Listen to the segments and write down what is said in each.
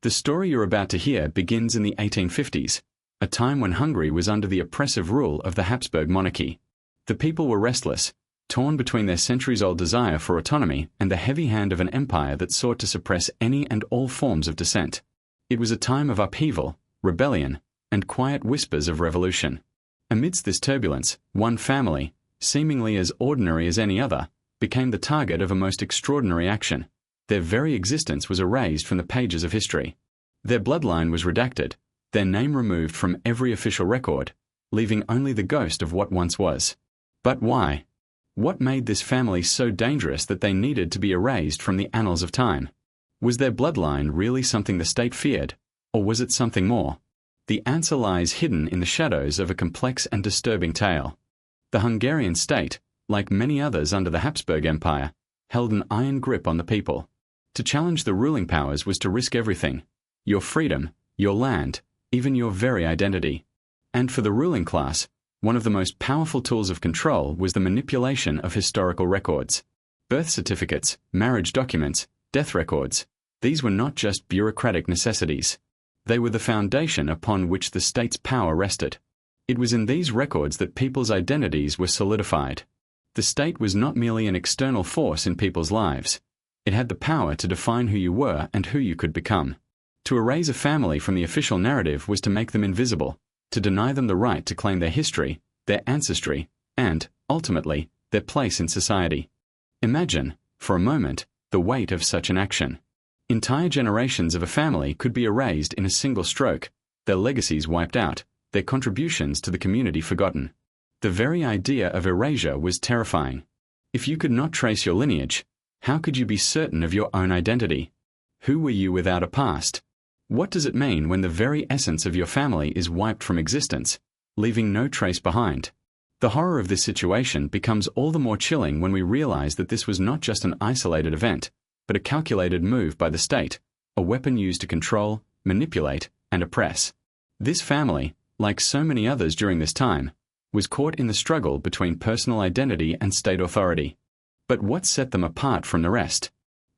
The story you're about to hear begins in the 1850s, a time when Hungary was under the oppressive rule of the Habsburg monarchy. The people were restless, torn between their centuries-old desire for autonomy and the heavy hand of an empire that sought to suppress any and all forms of dissent. It was a time of upheaval, rebellion, and quiet whispers of revolution. Amidst this turbulence, one family, seemingly as ordinary as any other, became the target of a most extraordinary action. Their very existence was erased from the pages of history. Their bloodline was redacted, their name removed from every official record, leaving only the ghost of what once was. But why? What made this family so dangerous that they needed to be erased from the annals of time? Was their bloodline really something the state feared, or was it something more? The answer lies hidden in the shadows of a complex and disturbing tale. The Hungarian state, like many others under the Habsburg Empire, held an iron grip on the people. To challenge the ruling powers was to risk everything: your freedom, your land, even your very identity. And for the ruling class, one of the most powerful tools of control was the manipulation of historical records. Birth certificates, marriage documents, death records. These were not just bureaucratic necessities. They were the foundation upon which the state's power rested. It was in these records that people's identities were solidified. The state was not merely an external force in people's lives. It had the power to define who you were and who you could become. To erase a family from the official narrative was to make them invisible, to deny them the right to claim their history, their ancestry, and, ultimately, their place in society. Imagine, for a moment, the weight of such an action. Entire generations of a family could be erased in a single stroke, their legacies wiped out, their contributions to the community forgotten. The very idea of erasure was terrifying. If you could not trace your lineage, how could you be certain of your own identity? Who were you without a past? What does it mean when the very essence of your family is wiped from existence, leaving no trace behind? The horror of this situation becomes all the more chilling when we realize that this was not just an isolated event, but a calculated move by the state, a weapon used to control, manipulate, and oppress. This family, like so many others during this time, was caught in the struggle between personal identity and state authority. But what set them apart from the rest?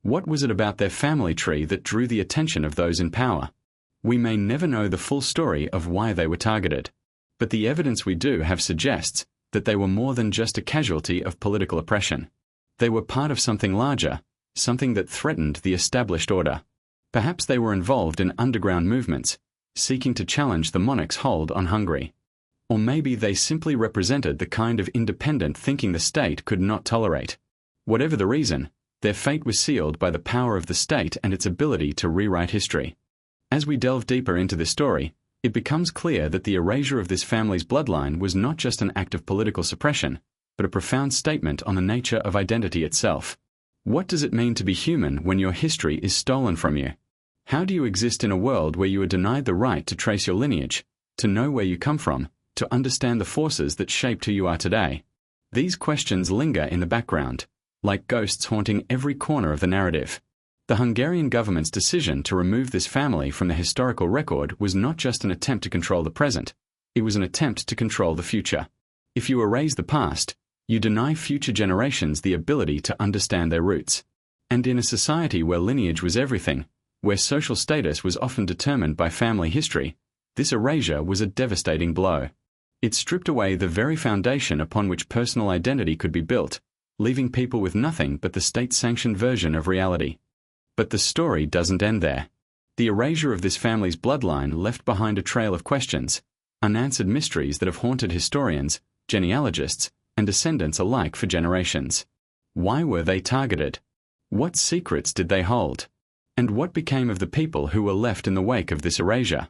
What was it about their family tree that drew the attention of those in power? We may never know the full story of why they were targeted, but the evidence we do have suggests that they were more than just a casualty of political oppression. They were part of something larger, something that threatened the established order. Perhaps they were involved in underground movements, seeking to challenge the monarch's hold on Hungary. Or maybe they simply represented the kind of independent thinking the state could not tolerate. Whatever the reason, their fate was sealed by the power of the state and its ability to rewrite history. As we delve deeper into this story, it becomes clear that the erasure of this family's bloodline was not just an act of political suppression, but a profound statement on the nature of identity itself. What does it mean to be human when your history is stolen from you? How do you exist in a world where you are denied the right to trace your lineage, to know where you come from, to understand the forces that shaped who you are today? These questions linger in the background, like ghosts haunting every corner of the narrative. The Hungarian government's decision to remove this family from the historical record was not just an attempt to control the present, it was an attempt to control the future. If you erase the past, you deny future generations the ability to understand their roots. And in a society where lineage was everything, where social status was often determined by family history, this erasure was a devastating blow. It stripped away the very foundation upon which personal identity could be built, leaving people with nothing but the state-sanctioned version of reality. But the story doesn't end there. The erasure of this family's bloodline left behind a trail of questions, unanswered mysteries that have haunted historians, genealogists, and descendants alike for generations. Why were they targeted? What secrets did they hold? And what became of the people who were left in the wake of this erasure?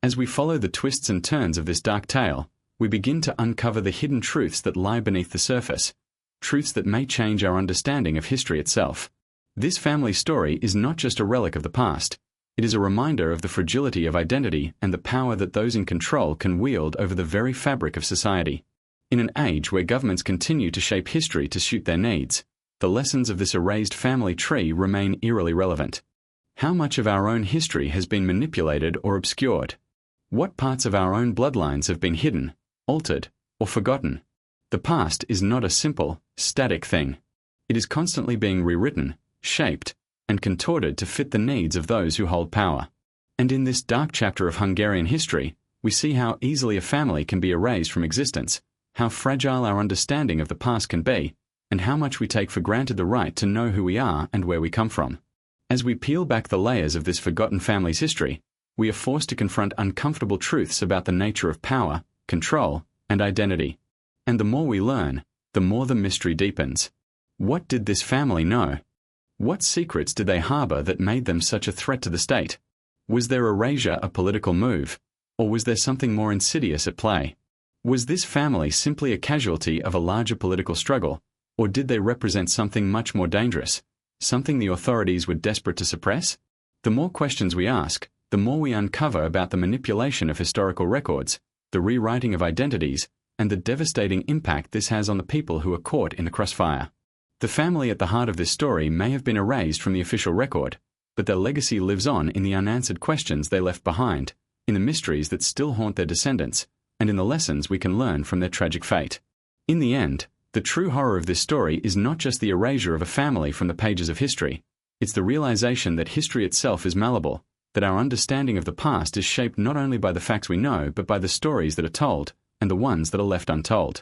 As we follow the twists and turns of this dark tale, we begin to uncover the hidden truths that lie beneath the surface, truths that may change our understanding of history itself. This family story is not just a relic of the past, it is a reminder of the fragility of identity and the power that those in control can wield over the very fabric of society. In an age where governments continue to shape history to suit their needs, the lessons of this erased family tree remain eerily relevant. How much of our own history has been manipulated or obscured? What parts of our own bloodlines have been hidden, altered, or forgotten? The past is not a simple, static thing. It is constantly being rewritten, shaped, and contorted to fit the needs of those who hold power. And in this dark chapter of Hungarian history, we see how easily a family can be erased from existence, how fragile our understanding of the past can be, and how much we take for granted the right to know who we are and where we come from. As we peel back the layers of this forgotten family's history, we are forced to confront uncomfortable truths about the nature of power, control, and identity. And the more we learn, the more the mystery deepens. What did this family know? What secrets did they harbor that made them such a threat to the state? Was their erasure a political move, or was there something more insidious at play? Was this family simply a casualty of a larger political struggle, or did they represent something much more dangerous, something the authorities were desperate to suppress? The more questions we ask, the more we uncover about the manipulation of historical records, the rewriting of identities, and the devastating impact this has on the people who are caught in the crossfire. The family at the heart of this story may have been erased from the official record, but their legacy lives on in the unanswered questions they left behind, in the mysteries that still haunt their descendants, and in the lessons we can learn from their tragic fate. In the end, the true horror of this story is not just the erasure of a family from the pages of history, it's the realization that history itself is malleable, that our understanding of the past is shaped not only by the facts we know but by the stories that are told, and the ones that are left untold.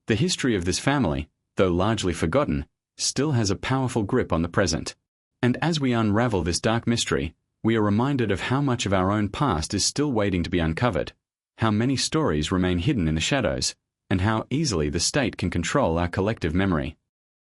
The history of this family, though largely forgotten, still has a powerful grip on the present. And as we unravel this dark mystery, we are reminded of how much of our own past is still waiting to be uncovered, how many stories remain hidden in the shadows, and how easily the state can control our collective memory.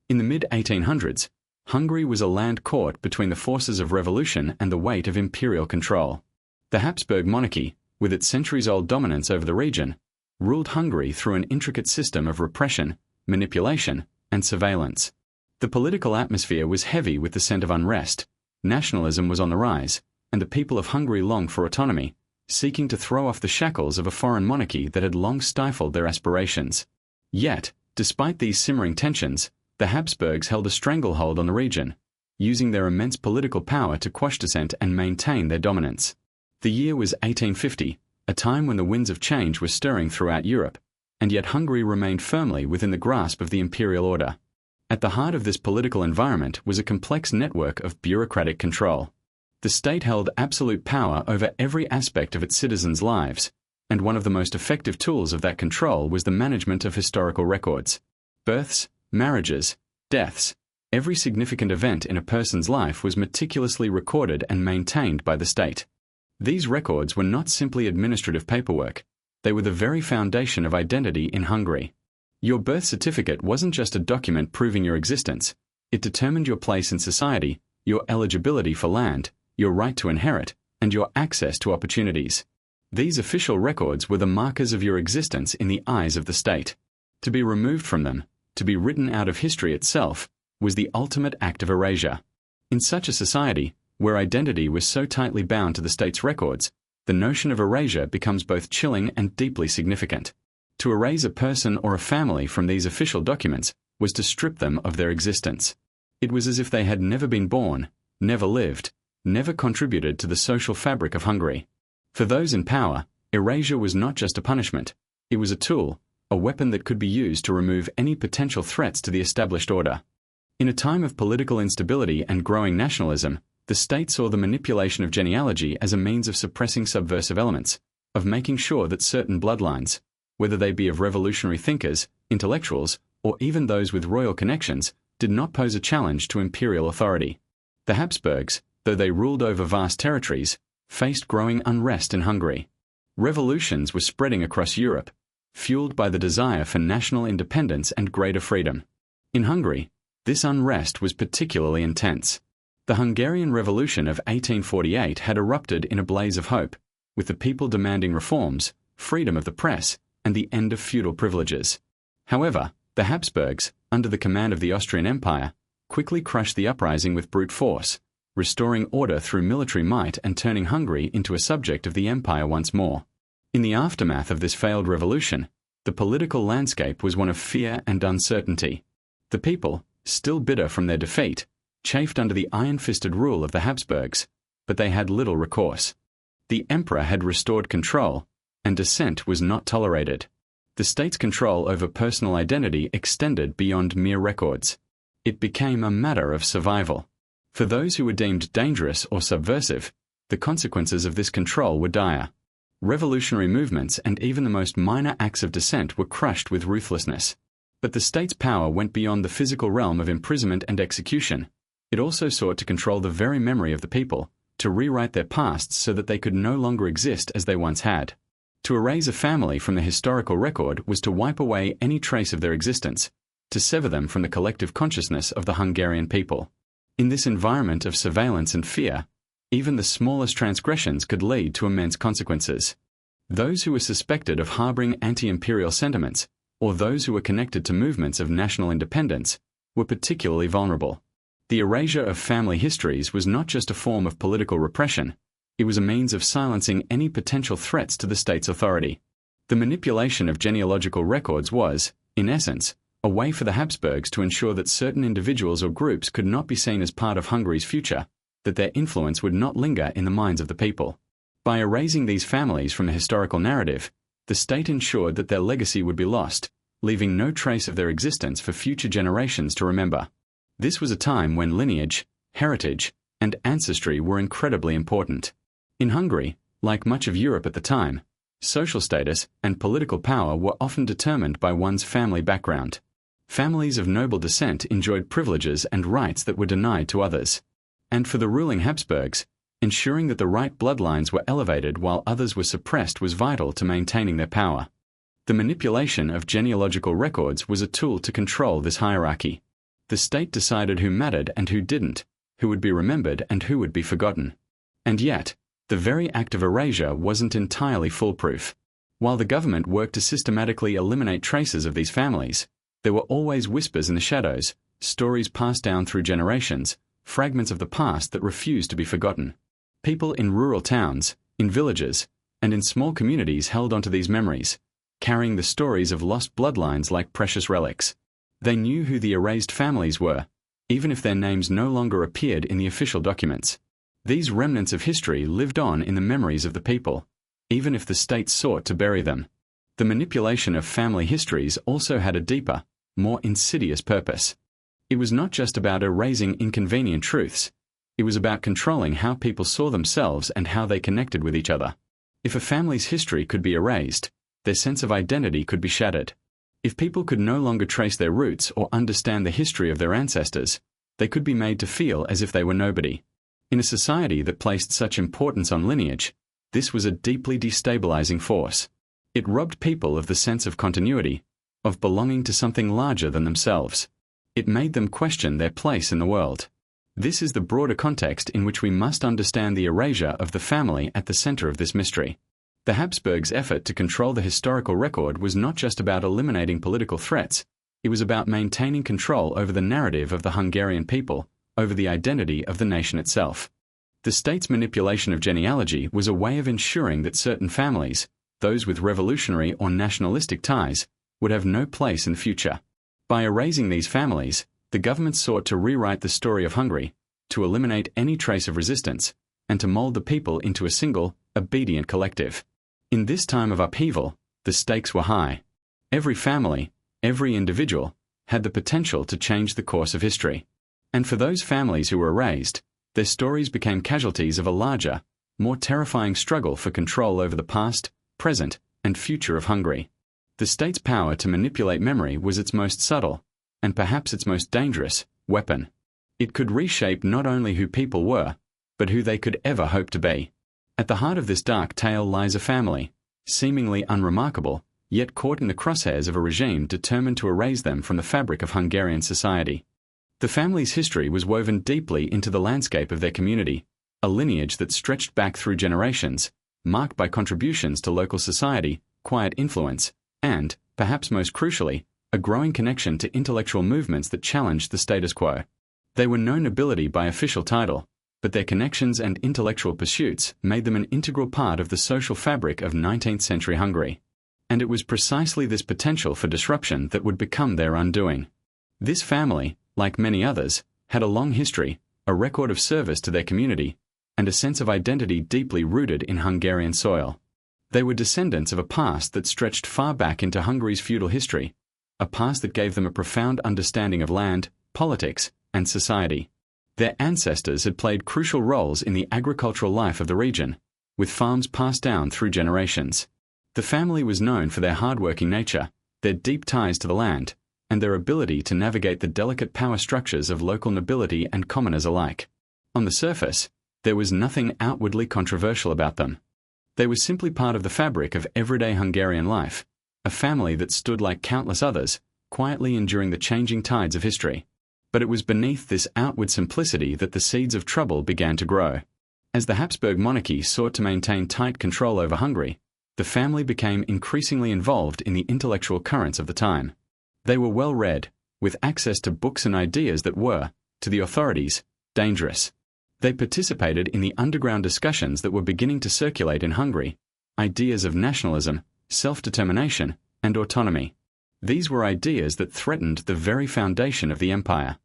In the mid-1800s, Hungary was a land caught between the forces of revolution and the weight of imperial control. The Habsburg monarchy, with its centuries-old dominance over the region, ruled Hungary through an intricate system of repression, manipulation, and surveillance. The political atmosphere was heavy with the scent of unrest, nationalism was on the rise, and the people of Hungary longed for autonomy, seeking to throw off the shackles of a foreign monarchy that had long stifled their aspirations. Yet, despite these simmering tensions, the Habsburgs held a stranglehold on the region, using their immense political power to quash dissent and maintain their dominance. The year was 1850, a time when the winds of change were stirring throughout Europe, and yet Hungary remained firmly within the grasp of the imperial order. At the heart of this political environment was a complex network of bureaucratic control. The state held absolute power over every aspect of its citizens' lives, and one of the most effective tools of that control was the management of historical records. Births, marriages, deaths, every significant event in a person's life was meticulously recorded and maintained by the state. These records were not simply administrative paperwork, they were the very foundation of identity in Hungary. Your birth certificate wasn't just a document proving your existence, it determined your place in society, your eligibility for land, your right to inherit, and your access to opportunities. These official records were the markers of your existence in the eyes of the state. To be removed from them, to be written out of history itself, was the ultimate act of erasure. In such a society, where identity was so tightly bound to the state's records, the notion of erasure becomes both chilling and deeply significant. To erase a person or a family from these official documents was to strip them of their existence. It was as if they had never been born, never lived, never contributed to the social fabric of Hungary. For those in power, erasure was not just a punishment, it was a tool, a weapon that could be used to remove any potential threats to the established order. In a time of political instability and growing nationalism, the state saw the manipulation of genealogy as a means of suppressing subversive elements, of making sure that certain bloodlines, whether they be of revolutionary thinkers, intellectuals, or even those with royal connections, did not pose a challenge to imperial authority. The Habsburgs, though they ruled over vast territories, faced growing unrest in Hungary. Revolutions were spreading across Europe, fueled by the desire for national independence and greater freedom. In Hungary, this unrest was particularly intense. The Hungarian Revolution of 1848 had erupted in a blaze of hope, with the people demanding reforms, freedom of the press, and the end of feudal privileges. However, the Habsburgs, under the command of the Austrian Empire, quickly crushed the uprising with brute force, restoring order through military might and turning Hungary into a subject of the empire once more. In the aftermath of this failed revolution, the political landscape was one of fear and uncertainty. The people, still bitter from their defeat, chafed under the iron-fisted rule of the Habsburgs, but they had little recourse. The emperor had restored control, and dissent was not tolerated. The state's control over personal identity extended beyond mere records. It became a matter of survival. For those who were deemed dangerous or subversive, The consequences of this control were dire. Revolutionary movements and even the most minor acts of dissent were crushed with ruthlessness. But the state's power went beyond the physical realm of imprisonment and execution. It also sought to control the very memory of the people, to rewrite their pasts so that they could no longer exist as they once had. To erase a family from the historical record was to wipe away any trace of their existence, to sever them from the collective consciousness of the Hungarian people. In this environment of surveillance and fear, even the smallest transgressions could lead to immense consequences. Those who were suspected of harboring anti-imperial sentiments, or those who were connected to movements of national independence, were particularly vulnerable. The erasure of family histories was not just a form of political repression, it was a means of silencing any potential threats to the state's authority. The manipulation of genealogical records was, in essence, a way for the Habsburgs to ensure that certain individuals or groups could not be seen as part of Hungary's future, that their influence would not linger in the minds of the people. By erasing these families from the historical narrative, the state ensured that their legacy would be lost, leaving no trace of their existence for future generations to remember. This was a time when lineage, heritage, and ancestry were incredibly important. In Hungary, like much of Europe at the time, social status and political power were often determined by one's family background. Families of noble descent enjoyed privileges and rights that were denied to others. And for the ruling Habsburgs, ensuring that the right bloodlines were elevated while others were suppressed was vital to maintaining their power. The manipulation of genealogical records was a tool to control this hierarchy. The state decided who mattered and who didn't, who would be remembered and who would be forgotten. And yet, the very act of erasure wasn't entirely foolproof. While the government worked to systematically eliminate traces of these families, there were always whispers in the shadows, stories passed down through generations, fragments of the past that refused to be forgotten. People in rural towns, in villages, and in small communities held onto these memories, carrying the stories of lost bloodlines like precious relics. They knew who the erased families were, even if their names no longer appeared in the official documents. These remnants of history lived on in the memories of the people, even if the state sought to bury them. The manipulation of family histories also had a deeper, more insidious purpose. It was not just about erasing inconvenient truths, it was about controlling how people saw themselves and how they connected with each other. If a family's history could be erased, their sense of identity could be shattered. If people could no longer trace their roots or understand the history of their ancestors, they could be made to feel as if they were nobody. In a society that placed such importance on lineage, this was a deeply destabilizing force. It robbed people of the sense of continuity, of belonging to something larger than themselves. It made them question their place in the world. This is the broader context in which we must understand the erasure of the family at the center of this mystery. The Habsburgs' effort to control the historical record was not just about eliminating political threats, it was about maintaining control over the narrative of the Hungarian people, over the identity of the nation itself. The state's manipulation of genealogy was a way of ensuring that certain families, those with revolutionary or nationalistic ties, would have no place in the future. By erasing these families, the government sought to rewrite the story of Hungary, to eliminate any trace of resistance, and to mold the people into a single, obedient collective. In this time of upheaval, the stakes were high. Every family, every individual, had the potential to change the course of history. And for those families who were erased, their stories became casualties of a larger, more terrifying struggle for control over the past, present, and future of Hungary. The state's power to manipulate memory was its most subtle, and perhaps its most dangerous, weapon. It could reshape not only who people were, but who they could ever hope to be. At the heart of this dark tale lies a family, seemingly unremarkable, yet caught in the crosshairs of a regime determined to erase them from the fabric of Hungarian society. The family's history was woven deeply into the landscape of their community, a lineage that stretched back through generations, marked by contributions to local society, quiet influence, and, perhaps most crucially, a growing connection to intellectual movements that challenged the status quo. They were no nobility by official title, but their connections and intellectual pursuits made them an integral part of the social fabric of 19th century Hungary. And it was precisely this potential for disruption that would become their undoing. This family, like many others, had a long history, a record of service to their community, and a sense of identity deeply rooted in Hungarian soil. They were descendants of a past that stretched far back into Hungary's feudal history, a past that gave them a profound understanding of land, politics, and society. Their ancestors had played crucial roles in the agricultural life of the region, with farms passed down through generations. The family was known for their hard-working nature, their deep ties to the land, and their ability to navigate the delicate power structures of local nobility and commoners alike. On the surface, there was nothing outwardly controversial about them. They were simply part of the fabric of everyday Hungarian life, a family that stood like countless others, quietly enduring the changing tides of history. But it was beneath this outward simplicity that the seeds of trouble began to grow. As the Habsburg monarchy sought to maintain tight control over Hungary, the family became increasingly involved in the intellectual currents of the time. They were well-read, with access to books and ideas that were, to the authorities, dangerous. They participated in the underground discussions that were beginning to circulate in Hungary, ideas of nationalism, self-determination, and autonomy. These were ideas that threatened the very foundation of the empire.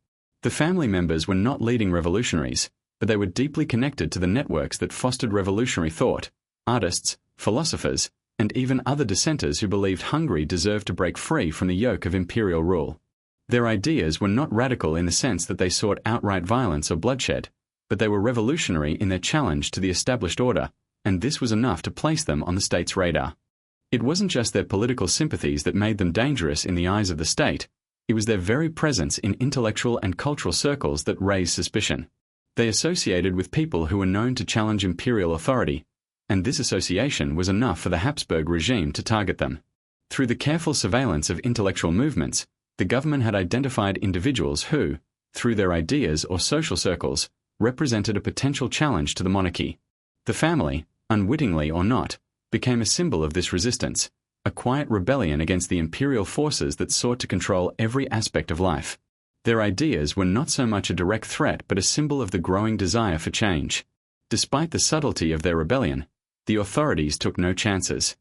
The family members were not leading revolutionaries, but they were deeply connected to the networks that fostered revolutionary thought, artists, philosophers, and even other dissenters who believed Hungary deserved to break free from the yoke of imperial rule. Their ideas were not radical in the sense that they sought outright violence or bloodshed, but they were revolutionary in their challenge to the established order, and this was enough to place them on the state's radar. It wasn't just their political sympathies that made them dangerous in the eyes of the state, it was their very presence in intellectual and cultural circles that raised suspicion. They associated with people who were known to challenge imperial authority, and this association was enough for the Habsburg regime to target them. Through the careful surveillance of intellectual movements, the government had identified individuals who, through their ideas or social circles, represented a potential challenge to the monarchy. The family, unwittingly or not, became a symbol of this resistance, a quiet rebellion against the imperial forces that sought to control every aspect of life. Their ideas were not so much a direct threat but a symbol of the growing desire for change. Despite the subtlety of their rebellion, the authorities took no chances.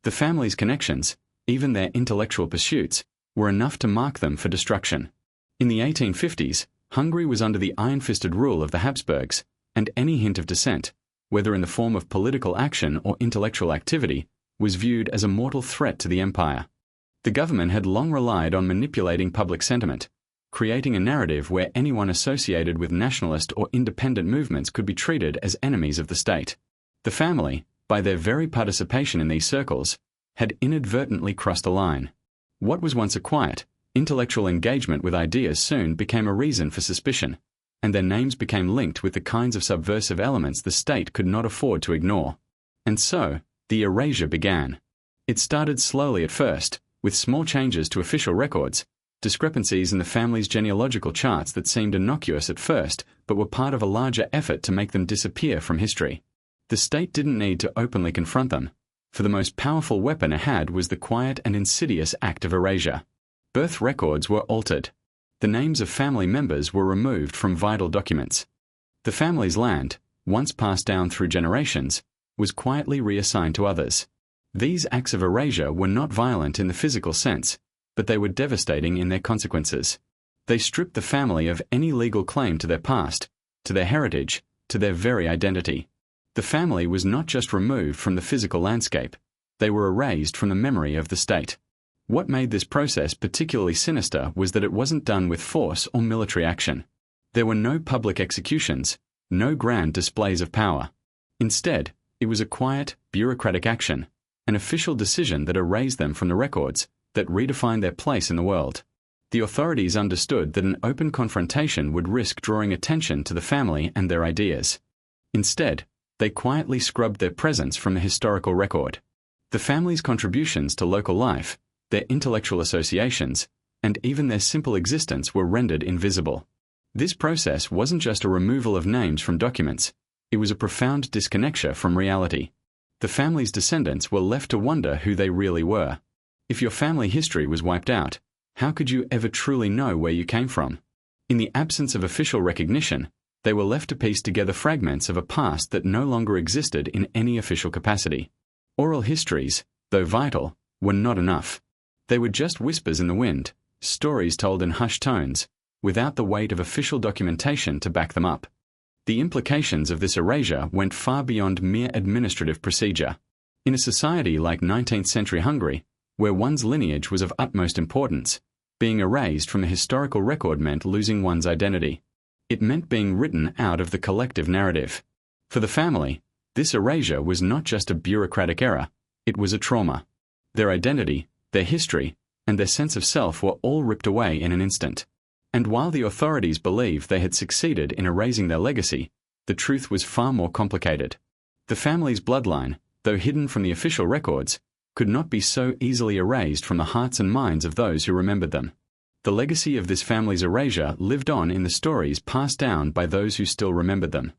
The family's connections, even their intellectual pursuits, were enough to mark them for destruction. In the 1850s, Hungary was under the iron-fisted rule of the Habsburgs, and any hint of dissent, whether in the form of political action or intellectual activity, was viewed as a mortal threat to the empire. The government had long relied on manipulating public sentiment, creating a narrative where anyone associated with nationalist or independent movements could be treated as enemies of the state. The family, by their very participation in these circles, had inadvertently crossed a line. What was once a quiet, intellectual engagement with ideas soon became a reason for suspicion, and their names became linked with the kinds of subversive elements the state could not afford to ignore. And so, the erasure began. It started slowly at first, with small changes to official records, discrepancies in the family's genealogical charts that seemed innocuous at first but were part of a larger effort to make them disappear from history. The state didn't need to openly confront them, for the most powerful weapon it had was the quiet and insidious act of erasure. Birth records were altered. The names of family members were removed from vital documents. The family's land, once passed down through generations, was quietly reassigned to others. These acts of erasure were not violent in the physical sense, but they were devastating in their consequences. They stripped the family of any legal claim to their past, to their heritage, to their very identity. The family was not just removed from the physical landscape, they were erased from the memory of the state. What made this process particularly sinister was that it wasn't done with force or military action. There were no public executions, no grand displays of power. Instead, it was a quiet, bureaucratic action, an official decision that erased them from the records, that redefined their place in the world. The authorities understood that an open confrontation would risk drawing attention to the family and their ideas. Instead, they quietly scrubbed their presence from the historical record. The family's contributions to local life, their intellectual associations, and even their simple existence were rendered invisible. This process wasn't just a removal of names from documents, it was a profound disconnection from reality. The family's descendants were left to wonder who they really were. If your family history was wiped out, how could you ever truly know where you came from? In the absence of official recognition, they were left to piece together fragments of a past that no longer existed in any official capacity. Oral histories, though vital, were not enough. They were just whispers in the wind, stories told in hushed tones, without the weight of official documentation to back them up. The implications of this erasure went far beyond mere administrative procedure. In a society like 19th century Hungary, where one's lineage was of utmost importance, being erased from the historical record meant losing one's identity. It meant being written out of the collective narrative. For the family, this erasure was not just a bureaucratic error, it was a trauma. Their identity, their history, and their sense of self were all ripped away in an instant. And while the authorities believed they had succeeded in erasing their legacy, the truth was far more complicated. The family's bloodline, though hidden from the official records, could not be so easily erased from the hearts and minds of those who remembered them. The legacy of this family's erasure lived on in the stories passed down by those who still remembered them.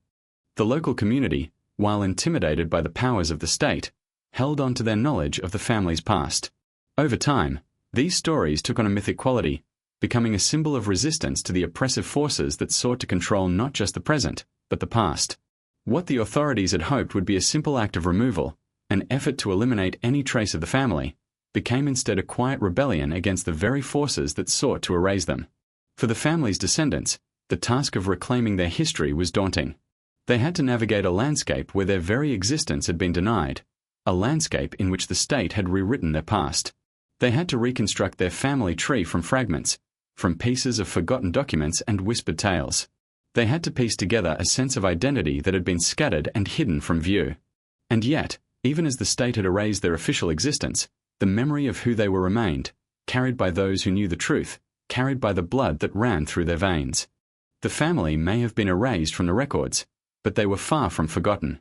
The local community, while intimidated by the powers of the state, held on to their knowledge of the family's past. Over time, these stories took on a mythic quality, becoming a symbol of resistance to the oppressive forces that sought to control not just the present, but the past. What the authorities had hoped would be a simple act of removal, an effort to eliminate any trace of the family, became instead a quiet rebellion against the very forces that sought to erase them. For the family's descendants, the task of reclaiming their history was daunting. They had to navigate a landscape where their very existence had been denied, a landscape in which the state had rewritten their past. They had to reconstruct their family tree from fragments, from pieces of forgotten documents and whispered tales. They had to piece together a sense of identity that had been scattered and hidden from view. And yet, even as the state had erased their official existence, the memory of who they were remained, carried by those who knew the truth, carried by the blood that ran through their veins. The family may have been erased from the records, but they were far from forgotten.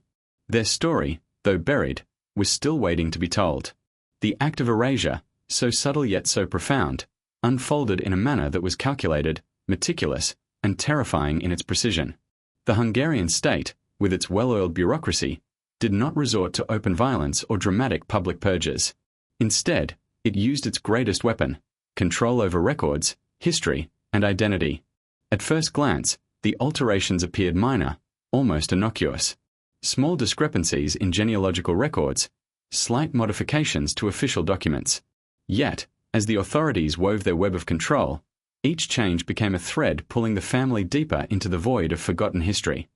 Their story, though buried, was still waiting to be told. The act of erasure, so subtle yet so profound, unfolded in a manner that was calculated, meticulous, and terrifying in its precision. The Hungarian state, with its well-oiled bureaucracy, did not resort to open violence or dramatic public purges. Instead, it used its greatest weapon, control over records, history, and identity. At first glance, the alterations appeared minor, almost innocuous. Small discrepancies in genealogical records, slight modifications to official documents. Yet, as the authorities wove their web of control, each change became a thread pulling the family deeper into the void of forgotten history.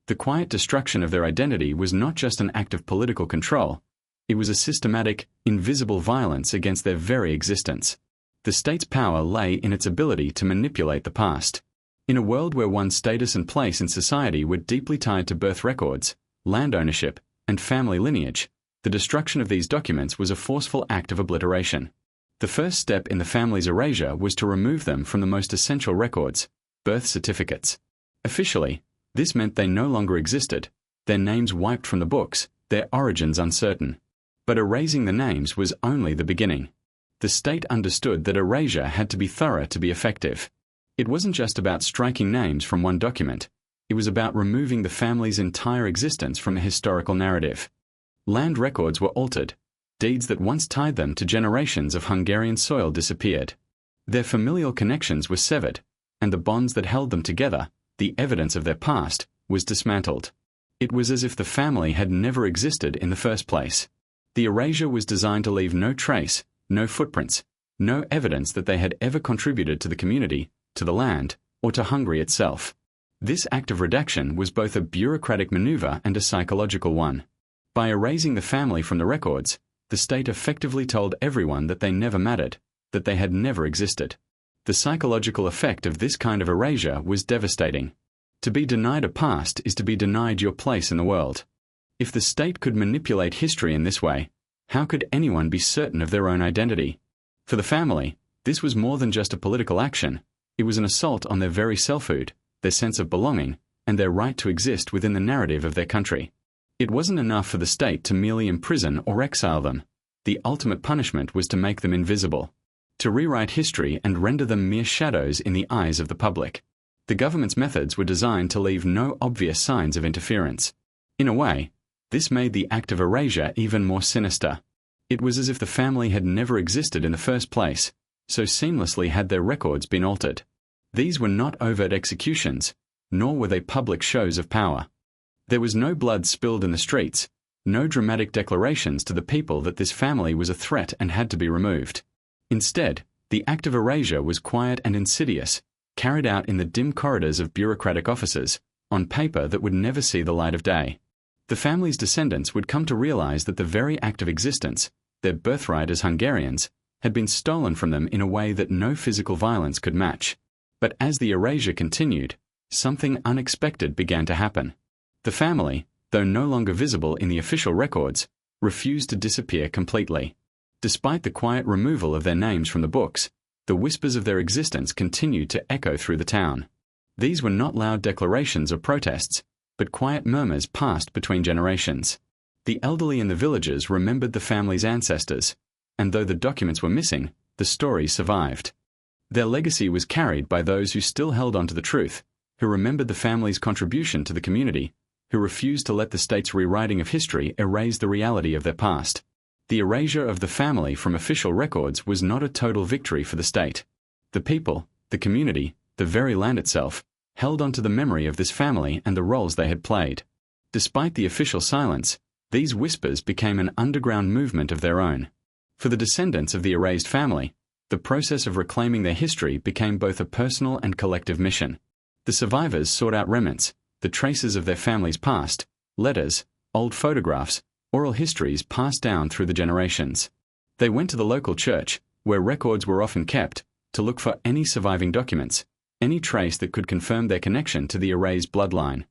The quiet destruction of their identity was not just an act of political control, it was a systematic, invisible violence against their very existence. The state's power lay in its ability to manipulate the past. In a world where one's status and place in society were deeply tied to birth records, land ownership, and family lineage, the destruction of these documents was a forceful act of obliteration. The first step in the family's erasure was to remove them from the most essential records, birth certificates. Officially, this meant they no longer existed, their names wiped from the books, their origins uncertain. But erasing the names was only the beginning. The state understood that erasure had to be thorough to be effective. It wasn't just about striking names from one document, it was about removing the family's entire existence from the historical narrative. Land records were altered. Deeds that once tied them to generations of Hungarian soil disappeared. Their familial connections were severed, and the bonds that held them together, the evidence of their past, was dismantled. It was as if the family had never existed in the first place. The erasure was designed to leave no trace, no footprints, no evidence that they had ever contributed to the community, to the land, or to Hungary itself. This act of redaction was both a bureaucratic maneuver and a psychological one. By erasing the family from the records, the state effectively told everyone that they never mattered, that they had never existed. The psychological effect of this kind of erasure was devastating. To be denied a past is to be denied your place in the world. If the state could manipulate history in this way, how could anyone be certain of their own identity? For the family, this was more than just a political action. It was an assault on their very selfhood, their sense of belonging, and their right to exist within the narrative of their country. It wasn't enough for the state to merely imprison or exile them. The ultimate punishment was to make them invisible, to rewrite history and render them mere shadows in the eyes of the public. The government's methods were designed to leave no obvious signs of interference. In a way, this made the act of erasure even more sinister. It was as if the family had never existed in the first place, so seamlessly had their records been altered. These were not overt executions, nor were they public shows of power. There was no blood spilled in the streets, no dramatic declarations to the people that this family was a threat and had to be removed. Instead, the act of erasure was quiet and insidious, carried out in the dim corridors of bureaucratic offices, on paper that would never see the light of day. The family's descendants would come to realize that the very act of existence, their birthright as Hungarians, had been stolen from them in a way that no physical violence could match. But as the erasure continued, something unexpected began to happen. The family, though no longer visible in the official records, refused to disappear completely. Despite the quiet removal of their names from the books, the whispers of their existence continued to echo through the town. These were not loud declarations or protests, but quiet murmurs passed between generations. The elderly in the villages remembered the family's ancestors, and though the documents were missing, the stories survived. Their legacy was carried by those who still held on to the truth, who remembered the family's contribution to the community, who refused to let the state's rewriting of history erase the reality of their past. The erasure of the family from official records was not a total victory for the state. The people, the community, the very land itself, held on to the memory of this family and the roles they had played. Despite the official silence, these whispers became an underground movement of their own. For the descendants of the erased family, the process of reclaiming their history became both a personal and collective mission. The survivors sought out remnants, the traces of their family's past, letters, old photographs, oral histories passed down through the generations. They went to the local church, where records were often kept, to look for any surviving documents, any trace that could confirm their connection to the erased bloodline.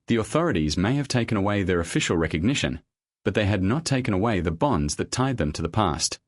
The authorities may have taken away their official recognition, but they had not taken away the bonds that tied them to the past.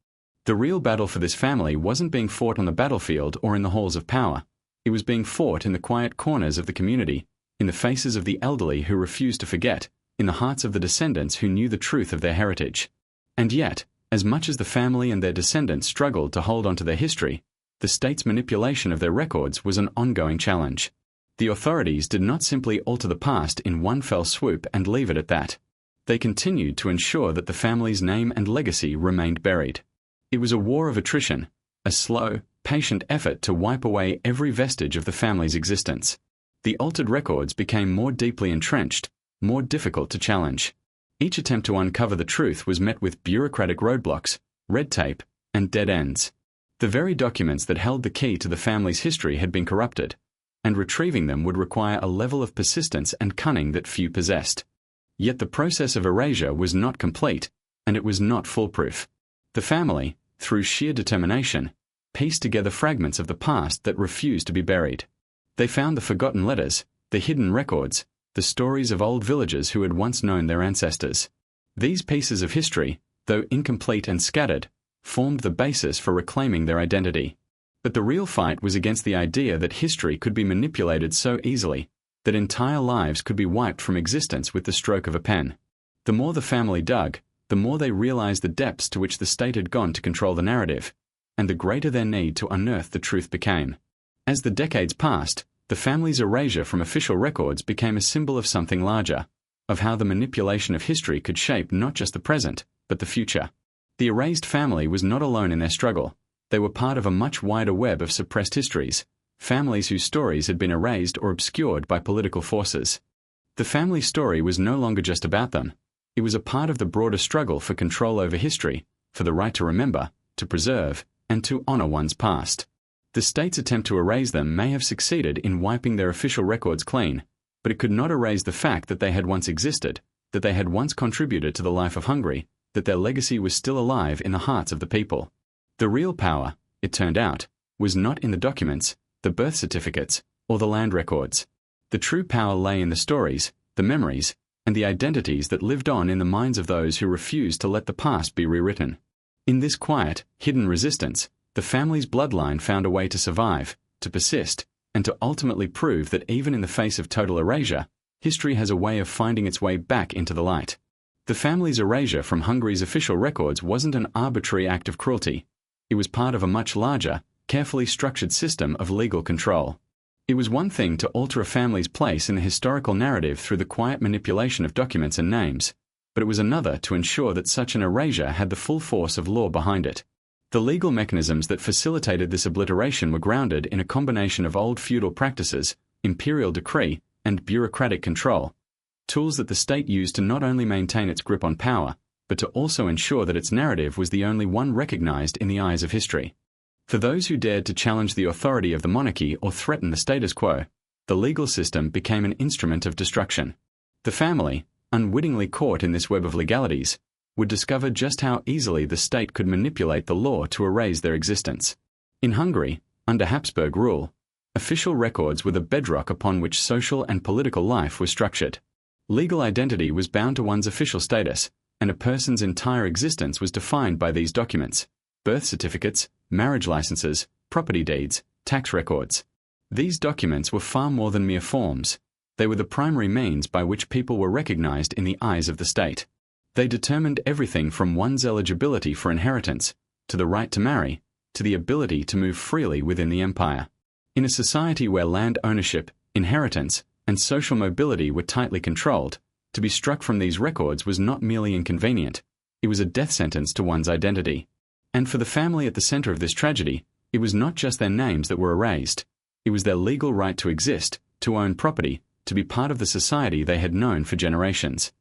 The real battle for this family wasn't being fought on the battlefield or in the halls of power. It was being fought in the quiet corners of the community, in the faces of the elderly who refused to forget, in the hearts of the descendants who knew the truth of their heritage. And yet, as much as the family and their descendants struggled to hold on to their history, the state's manipulation of their records was an ongoing challenge. The authorities did not simply alter the past in one fell swoop and leave it at that. They continued to ensure that the family's name and legacy remained buried. It was a war of attrition, a slow, patient effort to wipe away every vestige of the family's existence. The altered records became more deeply entrenched, more difficult to challenge. Each attempt to uncover the truth was met with bureaucratic roadblocks, red tape, and dead ends. The very documents that held the key to the family's history had been corrupted, and retrieving them would require a level of persistence and cunning that few possessed. Yet the process of erasure was not complete, and it was not foolproof. The family, through sheer determination, pieced together fragments of the past that refused to be buried. They found the forgotten letters, the hidden records, the stories of old villagers who had once known their ancestors. These pieces of history, though incomplete and scattered, formed the basis for reclaiming their identity. But the real fight was against the idea that history could be manipulated so easily, that entire lives could be wiped from existence with the stroke of a pen. The more the family dug, the more they realized the depths to which the state had gone to control the narrative, and the greater their need to unearth the truth became. As the decades passed, the family's erasure from official records became a symbol of something larger, of how the manipulation of history could shape not just the present, but the future. The erased family was not alone in their struggle. They were part of a much wider web of suppressed histories, families whose stories had been erased or obscured by political forces. The family story was no longer just about them. It was a part of the broader struggle for control over history, for the right to remember, to preserve, and to honor one's past. The state's attempt to erase them may have succeeded in wiping their official records clean, but it could not erase the fact that they had once existed, that they had once contributed to the life of Hungary, that their legacy was still alive in the hearts of the people. The real power, it turned out, was not in the documents, the birth certificates, or the land records. The true power lay in the stories, the memories, and the identities that lived on in the minds of those who refused to let the past be rewritten. In this quiet, hidden resistance, the family's bloodline found a way to survive, to persist, and to ultimately prove that even in the face of total erasure, history has a way of finding its way back into the light. The family's erasure from Hungary's official records wasn't an arbitrary act of cruelty. It was part of a much larger, carefully structured system of legal control. It was one thing to alter a family's place in the historical narrative through the quiet manipulation of documents and names, but it was another to ensure that such an erasure had the full force of law behind it. The legal mechanisms that facilitated this obliteration were grounded in a combination of old feudal practices, imperial decree, and bureaucratic control, tools that the state used to not only maintain its grip on power, but to also ensure that its narrative was the only one recognized in the eyes of history. For those who dared to challenge the authority of the monarchy or threaten the status quo, the legal system became an instrument of destruction. The family, unwittingly caught in this web of legalities, would discover just how easily the state could manipulate the law to erase their existence. In Hungary, under Habsburg rule, Official records were the bedrock upon which social and political life was structured. Legal identity was bound to one's official status, and a person's entire existence was defined by these documents: birth certificates, marriage licenses, property deeds, tax records. These documents were far more than mere forms. They were the primary means by which people were recognized in the eyes of the state. They determined everything from one's eligibility for inheritance, to the right to marry, to the ability to move freely within the empire. In a society where land ownership, inheritance, and social mobility were tightly controlled, to be struck from these records was not merely inconvenient, it was a death sentence to one's identity. And for the family at the center of this tragedy, it was not just their names that were erased. It was their legal right to exist, to own property, to be part of the society they had known for generations.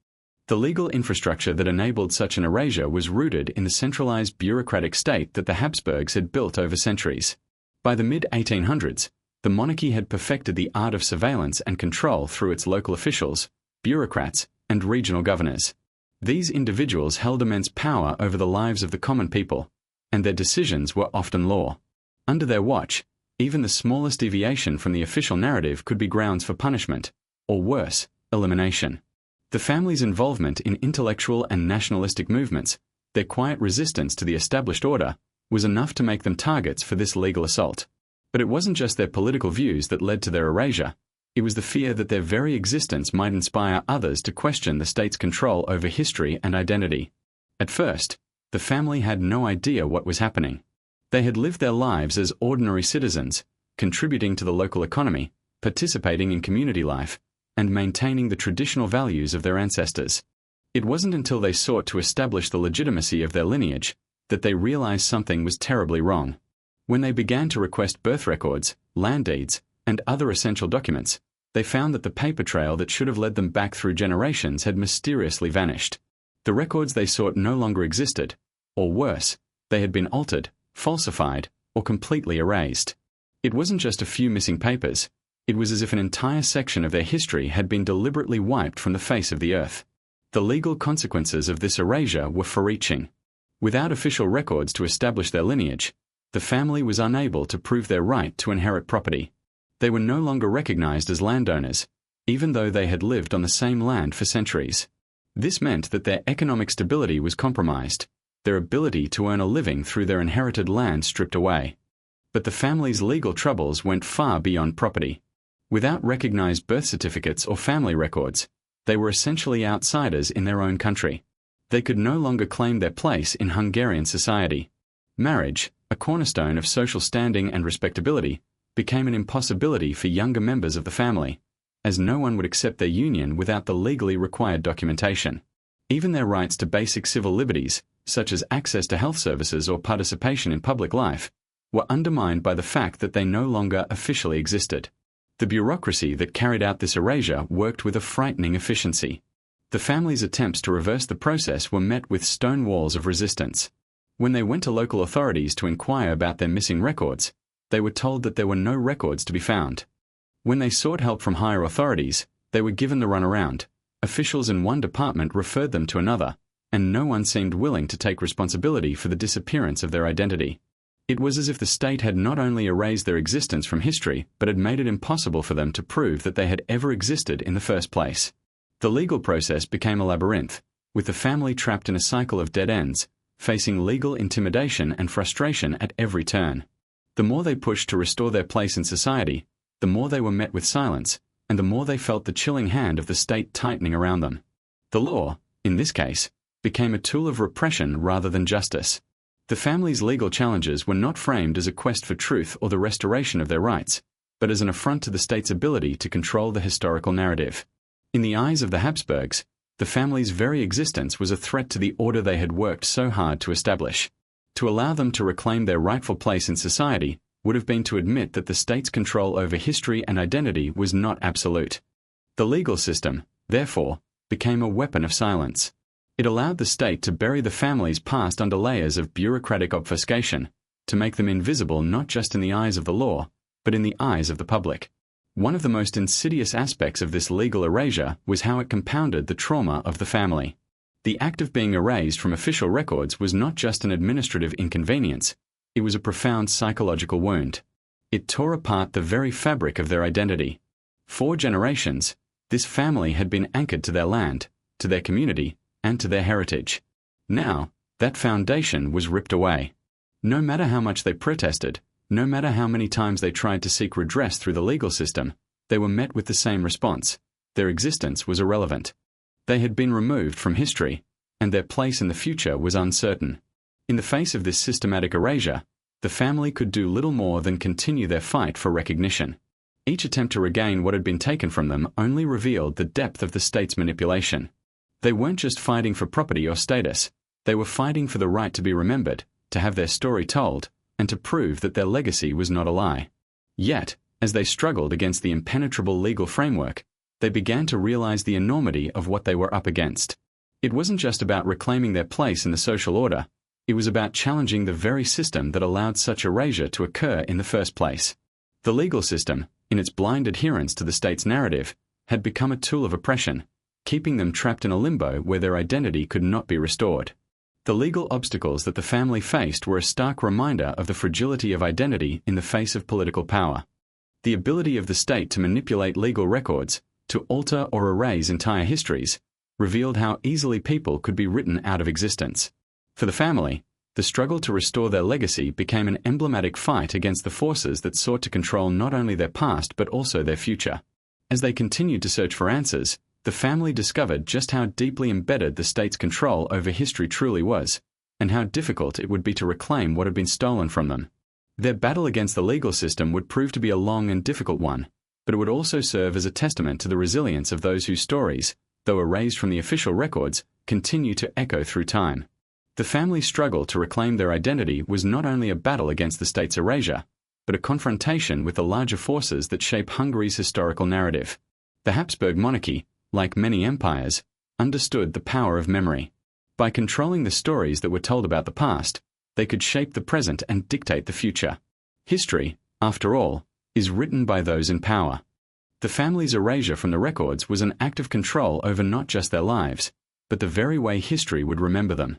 The legal infrastructure that enabled such an erasure was rooted in the centralized bureaucratic state that the Habsburgs had built over centuries. By the mid-1800s, the monarchy had perfected the art of surveillance and control through its local officials, bureaucrats, and regional governors. These individuals held immense power over the lives of the common people, and their decisions were often law. Under their watch, even the smallest deviation from the official narrative could be grounds for punishment, or worse, elimination. The family's involvement in intellectual and nationalistic movements, their quiet resistance to the established order, was enough to make them targets for this legal assault. But it wasn't just their political views that led to their erasure. It was the fear that their very existence might inspire others to question the state's control over history and identity. At first, the family had no idea what was happening. They had lived their lives as ordinary citizens, contributing to the local economy, participating in community life, and maintaining the traditional values of their ancestors. It wasn't until they sought to establish the legitimacy of their lineage that they realized something was terribly wrong. When they began to request birth records, land deeds, and other essential documents, they found that the paper trail that should have led them back through generations had mysteriously vanished. The records they sought no longer existed, or worse, they had been altered, falsified, or completely erased. It wasn't just a few missing papers. It was as if an entire section of their history had been deliberately wiped from the face of the earth. The legal consequences of this erasure were far-reaching. Without official records to establish their lineage, the family was unable to prove their right to inherit property. They were no longer recognized as landowners, even though they had lived on the same land for centuries. This meant that their economic stability was compromised, their ability to earn a living through their inherited land stripped away. But the family's legal troubles went far beyond property. Without recognized birth certificates or family records, they were essentially outsiders in their own country. They could no longer claim their place in Hungarian society. Marriage, a cornerstone of social standing and respectability, became an impossibility for younger members of the family, as no one would accept their union without the legally required documentation. Even their rights to basic civil liberties, such as access to health services or participation in public life, were undermined by the fact that they no longer officially existed. The bureaucracy that carried out this erasure worked with a frightening efficiency. The family's attempts to reverse the process were met with stone walls of resistance. When they went to local authorities to inquire about their missing records, they were told that there were no records to be found. When they sought help from higher authorities, they were given the runaround. Officials in one department referred them to another, and no one seemed willing to take responsibility for the disappearance of their identity. It was as if the state had not only erased their existence from history, but had made it impossible for them to prove that they had ever existed in the first place. The legal process became a labyrinth, with the family trapped in a cycle of dead ends, facing legal intimidation and frustration at every turn. The more they pushed to restore their place in society, the more they were met with silence, and the more they felt the chilling hand of the state tightening around them. The law, in this case, became a tool of repression rather than justice. The family's legal challenges were not framed as a quest for truth or the restoration of their rights, but as an affront to the state's ability to control the historical narrative. In the eyes of the Habsburgs, the family's very existence was a threat to the order they had worked so hard to establish. To allow them to reclaim their rightful place in society would have been to admit that the state's control over history and identity was not absolute. The legal system, therefore, became a weapon of silence. It allowed the state to bury the family's past under layers of bureaucratic obfuscation, to make them invisible not just in the eyes of the law, but in the eyes of the public. One of the most insidious aspects of this legal erasure was how it compounded the trauma of the family. The act of being erased from official records was not just an administrative inconvenience, it was a profound psychological wound. It tore apart the very fabric of their identity. For generations, this family had been anchored to their land, to their community, and to their heritage. Now, that foundation was ripped away. No matter how much they protested, no matter how many times they tried to seek redress through the legal system, they were met with the same response. Their existence was irrelevant. They had been removed from history, and their place in the future was uncertain. In the face of this systematic erasure, the family could do little more than continue their fight for recognition. Each attempt to regain what had been taken from them only revealed the depth of the state's manipulation. They weren't just fighting for property or status, they were fighting for the right to be remembered, to have their story told, and to prove that their legacy was not a lie. Yet, as they struggled against the impenetrable legal framework, they began to realize the enormity of what they were up against. It wasn't just about reclaiming their place in the social order, it was about challenging the very system that allowed such erasure to occur in the first place. The legal system, in its blind adherence to the state's narrative, had become a tool of oppression, keeping them trapped in a limbo where their identity could not be restored. The legal obstacles that the family faced were a stark reminder of the fragility of identity in the face of political power. The ability of the state to manipulate legal records, to alter or erase entire histories, revealed how easily people could be written out of existence. For the family, the struggle to restore their legacy became an emblematic fight against the forces that sought to control not only their past but also their future. As they continued to search for answers, the family discovered just how deeply embedded the state's control over history truly was, and how difficult it would be to reclaim what had been stolen from them. Their battle against the legal system would prove to be a long and difficult one, but it would also serve as a testament to the resilience of those whose stories, though erased from the official records, continue to echo through time. The family's struggle to reclaim their identity was not only a battle against the state's erasure, but a confrontation with the larger forces that shape Hungary's historical narrative. The Habsburg monarchy, like many empires, understood the power of memory. By controlling the stories that were told about the past, they could shape the present and dictate the future. History, after all, is written by those in power. The family's erasure from the records was an act of control over not just their lives, but the very way history would remember them.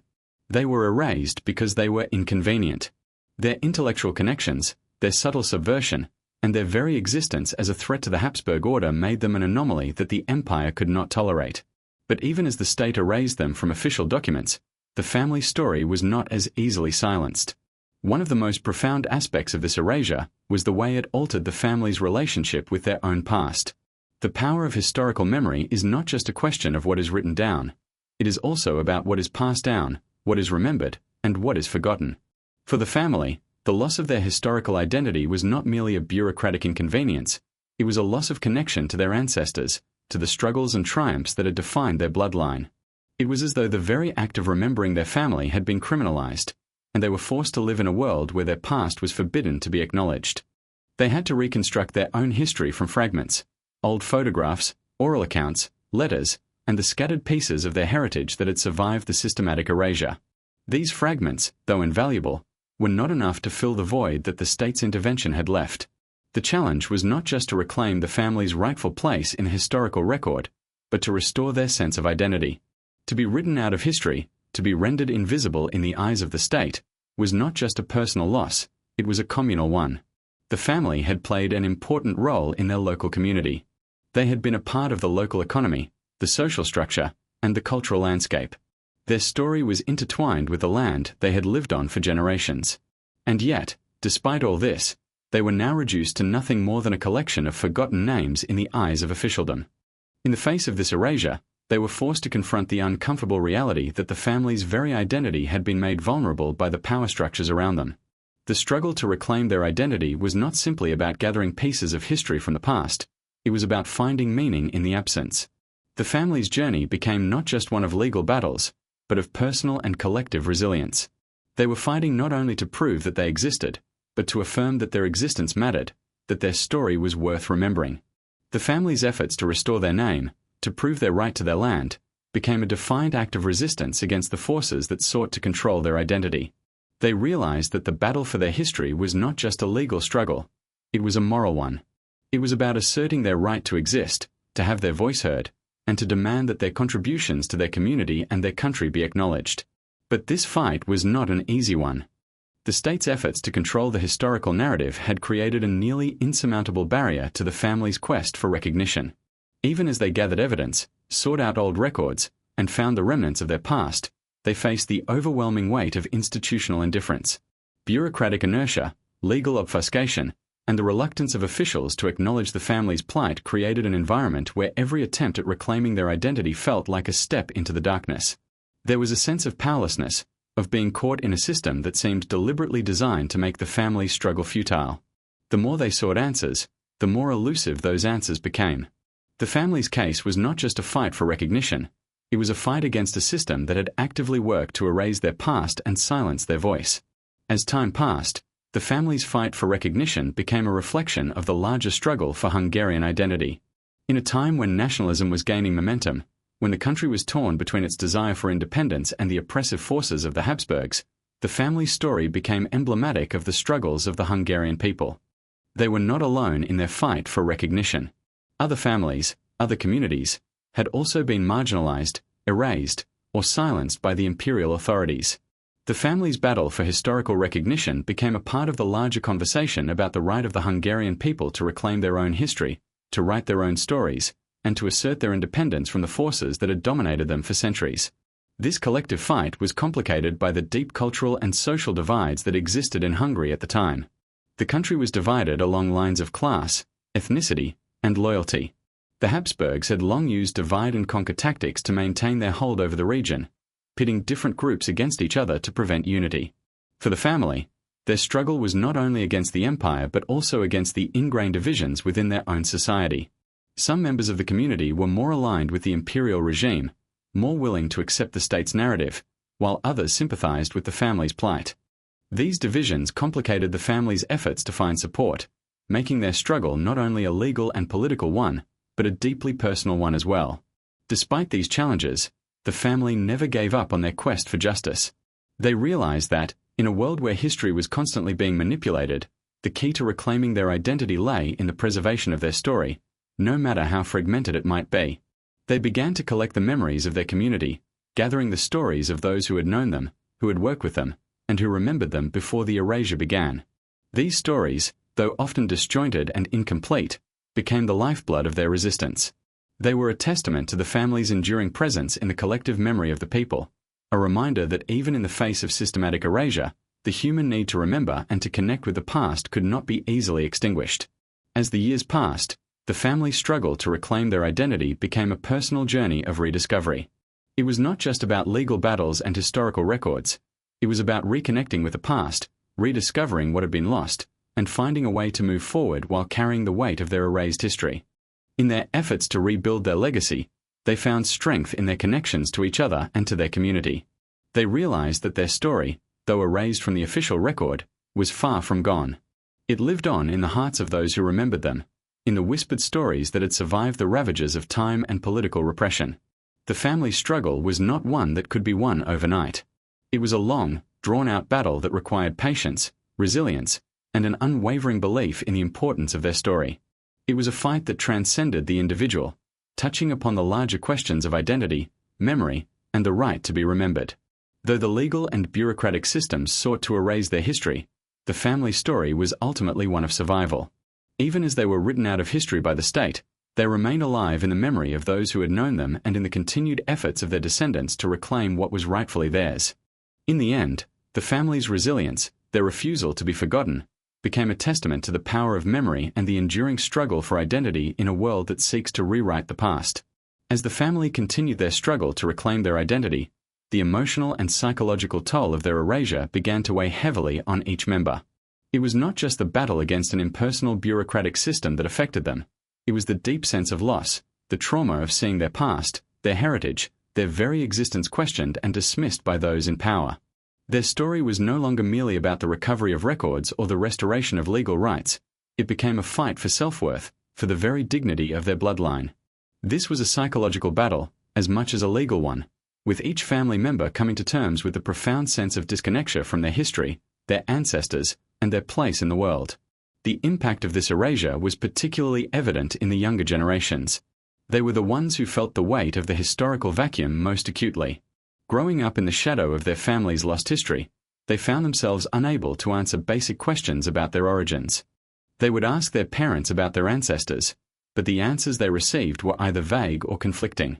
They were erased because they were inconvenient. Their intellectual connections, their subtle subversion, and their very existence as a threat to the Habsburg order made them an anomaly that the empire could not tolerate. But even as the state erased them from official documents, the family story was not as easily silenced. One of the most profound aspects of this erasure was the way it altered the family's relationship with their own past. The power of historical memory is not just a question of what is written down. It is also about what is passed down, what is remembered, and what is forgotten. For the family, the loss of their historical identity was not merely a bureaucratic inconvenience, it was a loss of connection to their ancestors, to the struggles and triumphs that had defined their bloodline. It was as though the very act of remembering their family had been criminalized, and they were forced to live in a world where their past was forbidden to be acknowledged. They had to reconstruct their own history from fragments, old photographs, oral accounts, letters, and the scattered pieces of their heritage that had survived the systematic erasure. These fragments, though invaluable, were not enough to fill the void that the state's intervention had left. The challenge was not just to reclaim the family's rightful place in the historical record, but to restore their sense of identity. To be written out of history, to be rendered invisible in the eyes of the state, was not just a personal loss, it was a communal one. The family had played an important role in their local community. They had been a part of the local economy, the social structure, and the cultural landscape. Their story was intertwined with the land they had lived on for generations. And yet, despite all this, they were now reduced to nothing more than a collection of forgotten names in the eyes of officialdom. In the face of this erasure, they were forced to confront the uncomfortable reality that the family's very identity had been made vulnerable by the power structures around them. The struggle to reclaim their identity was not simply about gathering pieces of history from the past, it was about finding meaning in the absence. The family's journey became not just one of legal battles, but of personal and collective resilience. They were fighting not only to prove that they existed, but to affirm that their existence mattered, that their story was worth remembering. The family's efforts to restore their name, to prove their right to their land, became a defiant act of resistance against the forces that sought to control their identity. They realized that the battle for their history was not just a legal struggle, it was a moral one. It was about asserting their right to exist, to have their voice heard, and to demand that their contributions to their community and their country be acknowledged. But this fight was not an easy one. The state's efforts to control the historical narrative had created a nearly insurmountable barrier to the family's quest for recognition. Even as they gathered evidence, sought out old records, and found the remnants of their past, they faced the overwhelming weight of institutional indifference, bureaucratic inertia, legal obfuscation, and the reluctance of officials to acknowledge the family's plight created an environment where every attempt at reclaiming their identity felt like a step into the darkness. There was a sense of powerlessness, of being caught in a system that seemed deliberately designed to make the family's struggle futile. The more they sought answers, the more elusive those answers became. The family's case was not just a fight for recognition, it was a fight against a system that had actively worked to erase their past and silence their voice. As time passed, the family's fight for recognition became a reflection of the larger struggle for Hungarian identity. In a time when nationalism was gaining momentum, when the country was torn between its desire for independence and the oppressive forces of the Habsburgs, the family's story became emblematic of the struggles of the Hungarian people. They were not alone in their fight for recognition. Other families, other communities, had also been marginalized, erased, or silenced by the imperial authorities. The family's battle for historical recognition became a part of the larger conversation about the right of the Hungarian people to reclaim their own history, to write their own stories, and to assert their independence from the forces that had dominated them for centuries. This collective fight was complicated by the deep cultural and social divides that existed in Hungary at the time. The country was divided along lines of class, ethnicity, and loyalty. The Habsburgs had long used divide-and-conquer tactics to maintain their hold over the region, pitting different groups against each other to prevent unity. For the family, their struggle was not only against the empire but also against the ingrained divisions within their own society. Some members of the community were more aligned with the imperial regime, more willing to accept the state's narrative, while others sympathized with the family's plight. These divisions complicated the family's efforts to find support, making their struggle not only a legal and political one, but a deeply personal one as well. Despite these challenges, the family never gave up on their quest for justice. They realized that, in a world where history was constantly being manipulated, the key to reclaiming their identity lay in the preservation of their story, no matter how fragmented it might be. They began to collect the memories of their community, gathering the stories of those who had known them, who had worked with them, and who remembered them before the erasure began. These stories, though often disjointed and incomplete, became the lifeblood of their resistance. They were a testament to the family's enduring presence in the collective memory of the people, a reminder that even in the face of systematic erasure, the human need to remember and to connect with the past could not be easily extinguished. As the years passed, the family's struggle to reclaim their identity became a personal journey of rediscovery. It was not just about legal battles and historical records. It was about reconnecting with the past, rediscovering what had been lost, and finding a way to move forward while carrying the weight of their erased history. In their efforts to rebuild their legacy, they found strength in their connections to each other and to their community. They realized that their story, though erased from the official record, was far from gone. It lived on in the hearts of those who remembered them, in the whispered stories that had survived the ravages of time and political repression. The family's struggle was not one that could be won overnight. It was a long, drawn-out battle that required patience, resilience, and an unwavering belief in the importance of their story. It was a fight that transcended the individual, touching upon the larger questions of identity, memory, and the right to be remembered. Though the legal and bureaucratic systems sought to erase their history, the family story was ultimately one of survival. Even as they were written out of history by the state, they remained alive in the memory of those who had known them and in the continued efforts of their descendants to reclaim what was rightfully theirs. In the end, the family's resilience, their refusal to be forgotten, became a testament to the power of memory and the enduring struggle for identity in a world that seeks to rewrite the past. As the family continued their struggle to reclaim their identity, the emotional and psychological toll of their erasure began to weigh heavily on each member. It was not just the battle against an impersonal bureaucratic system that affected them. It was the deep sense of loss, the trauma of seeing their past, their heritage, their very existence questioned and dismissed by those in power. Their story was no longer merely about the recovery of records or the restoration of legal rights. It became a fight for self-worth, for the very dignity of their bloodline. This was a psychological battle, as much as a legal one, with each family member coming to terms with the profound sense of disconnection from their history, their ancestors, and their place in the world. The impact of this erasure was particularly evident in the younger generations. They were the ones who felt the weight of the historical vacuum most acutely. Growing up in the shadow of their family's lost history, they found themselves unable to answer basic questions about their origins. They would ask their parents about their ancestors, but the answers they received were either vague or conflicting.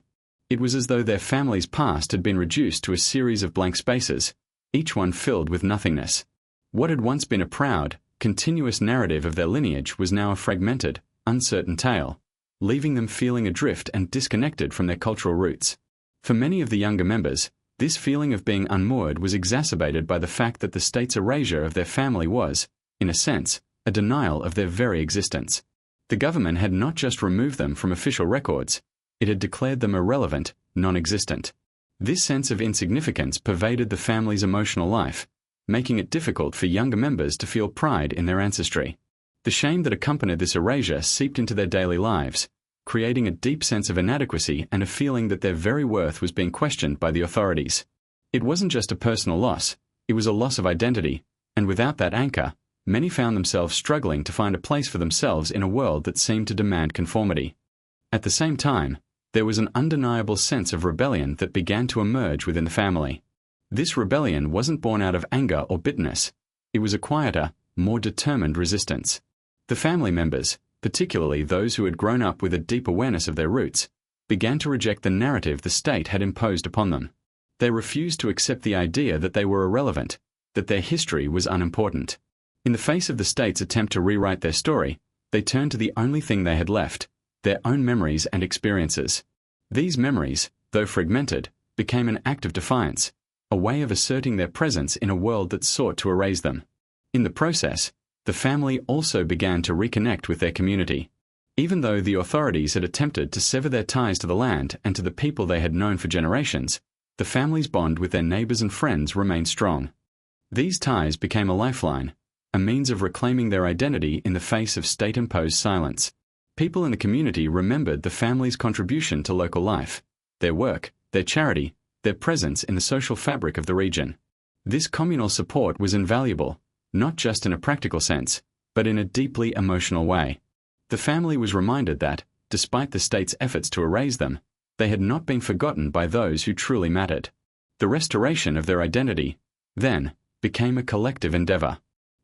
It was as though their family's past had been reduced to a series of blank spaces, each one filled with nothingness. What had once been a proud, continuous narrative of their lineage was now a fragmented, uncertain tale, leaving them feeling adrift and disconnected from their cultural roots. For many of the younger members, this feeling of being unmoored was exacerbated by the fact that the state's erasure of their family was, in a sense, a denial of their very existence. The government had not just removed them from official records, it had declared them irrelevant, non-existent. This sense of insignificance pervaded the family's emotional life, making it difficult for younger members to feel pride in their ancestry. The shame that accompanied this erasure seeped into their daily lives, creating a deep sense of inadequacy and a feeling that their very worth was being questioned by the authorities. It wasn't just a personal loss, it was a loss of identity, and without that anchor, many found themselves struggling to find a place for themselves in a world that seemed to demand conformity. At the same time, there was an undeniable sense of rebellion that began to emerge within the family. This rebellion wasn't born out of anger or bitterness. It was a quieter, more determined resistance. The family members, particularly those who had grown up with a deep awareness of their roots, began to reject the narrative the state had imposed upon them. They refused to accept the idea that they were irrelevant, that their history was unimportant. In the face of the state's attempt to rewrite their story, they turned to the only thing they had left, their own memories and experiences. These memories, though fragmented, became an act of defiance, a way of asserting their presence in a world that sought to erase them. In the process, the family also began to reconnect with their community. Even though the authorities had attempted to sever their ties to the land and to the people they had known for generations, the family's bond with their neighbors and friends remained strong. These ties became a lifeline, a means of reclaiming their identity in the face of state-imposed silence. People in the community remembered the family's contribution to local life, their work, their charity, their presence in the social fabric of the region. This communal support was invaluable, not just in a practical sense, but in a deeply emotional way. The family was reminded that, despite the state's efforts to erase them, they had not been forgotten by those who truly mattered. The restoration of their identity, then, became a collective endeavor.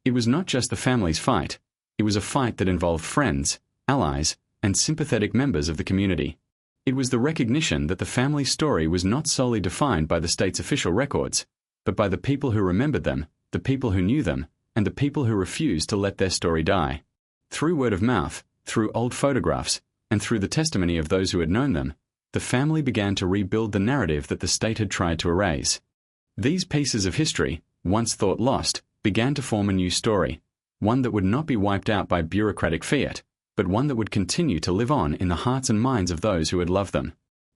It was not just the family's fight, it was a fight that involved friends, allies, and sympathetic members of the community. It was the recognition that the family's story was not solely defined by the state's official records, but by the people who remembered them, the people who knew them, and the people who refused to let their story die. Through word of mouth, through old photographs, and through the testimony of those who had known them, the family began to rebuild the narrative that the state had tried to erase. These pieces of history, once thought lost, began to form a new story, one that would not be wiped out by bureaucratic fiat, but one that would continue to live on in the hearts and minds of those who had loved them.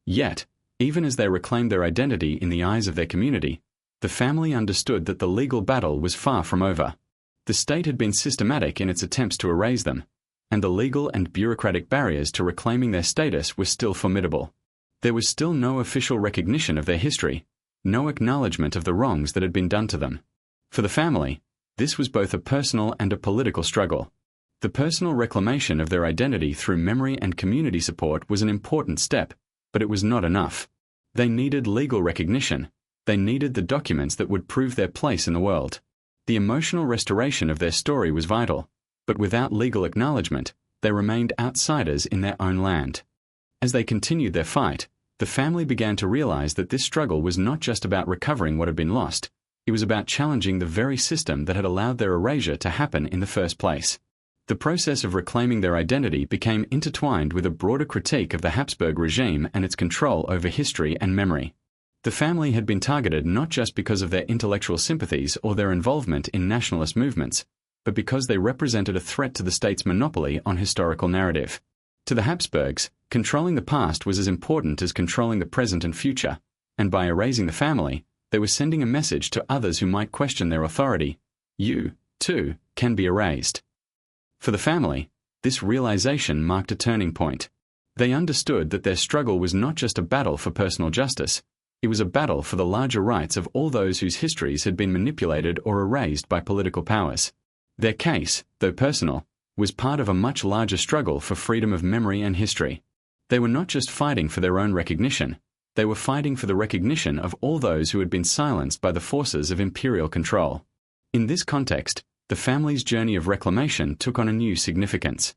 Yet, even as they reclaimed their identity in the eyes of their community, the family understood that the legal battle was far from over. The state had been systematic in its attempts to erase them, and the legal and bureaucratic barriers to reclaiming their status were still formidable. There was still no official recognition of their history, no acknowledgement of the wrongs that had been done to them. For the family, this was both a personal and a political struggle. The personal reclamation of their identity through memory and community support was an important step, but it was not enough. They needed legal recognition. They needed the documents that would prove their place in the world. The emotional restoration of their story was vital, but without legal acknowledgement, they remained outsiders in their own land. As they continued their fight, the family began to realize that this struggle was not just about recovering what had been lost, it was about challenging the very system that had allowed their erasure to happen in the first place. The process of reclaiming their identity became intertwined with a broader critique of the Habsburg regime and its control over history and memory. The family had been targeted not just because of their intellectual sympathies or their involvement in nationalist movements, but because they represented a threat to the state's monopoly on historical narrative. To the Habsburgs, controlling the past was as important as controlling the present and future, and by erasing the family, they were sending a message to others who might question their authority. You, too, can be erased. For the family, this realization marked a turning point. They understood that their struggle was not just a battle for personal justice, it was a battle for the larger rights of all those whose histories had been manipulated or erased by political powers. Their case, though personal, was part of a much larger struggle for freedom of memory and history. They were not just fighting for their own recognition, They were fighting for the recognition of all those who had been silenced by the forces of imperial control. In this context, the family's journey of reclamation took on a new significance.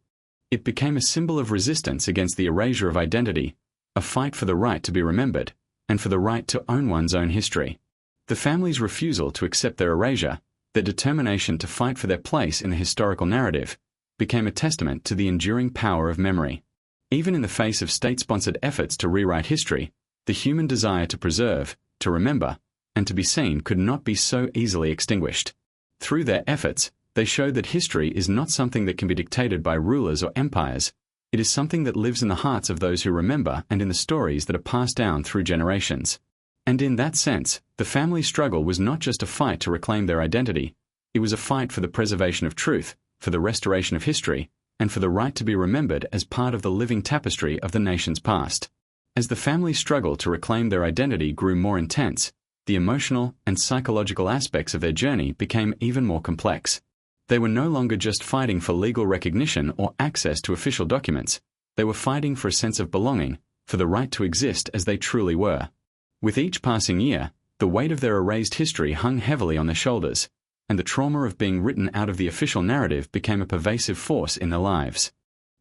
It became a symbol of resistance against the erasure of identity, a fight for the right to be remembered, and for the right to own one's own history. The family's refusal to accept their erasure, their determination to fight for their place in the historical narrative, became a testament to the enduring power of memory. Even in the face of state-sponsored efforts to rewrite history, the human desire to preserve, to remember, and to be seen could not be so easily extinguished. Through their efforts, they showed that history is not something that can be dictated by rulers or empires. It is something that lives in the hearts of those who remember and in the stories that are passed down through generations. And in that sense, the family struggle was not just a fight to reclaim their identity, it was a fight for the preservation of truth, for the restoration of history, and for the right to be remembered as part of the living tapestry of the nation's past. As the family's struggle to reclaim their identity grew more intense, the emotional and psychological aspects of their journey became even more complex. They were no longer just fighting for legal recognition or access to official documents, they were fighting for a sense of belonging, for the right to exist as they truly were. With each passing year, the weight of their erased history hung heavily on their shoulders, and the trauma of being written out of the official narrative became a pervasive force in their lives.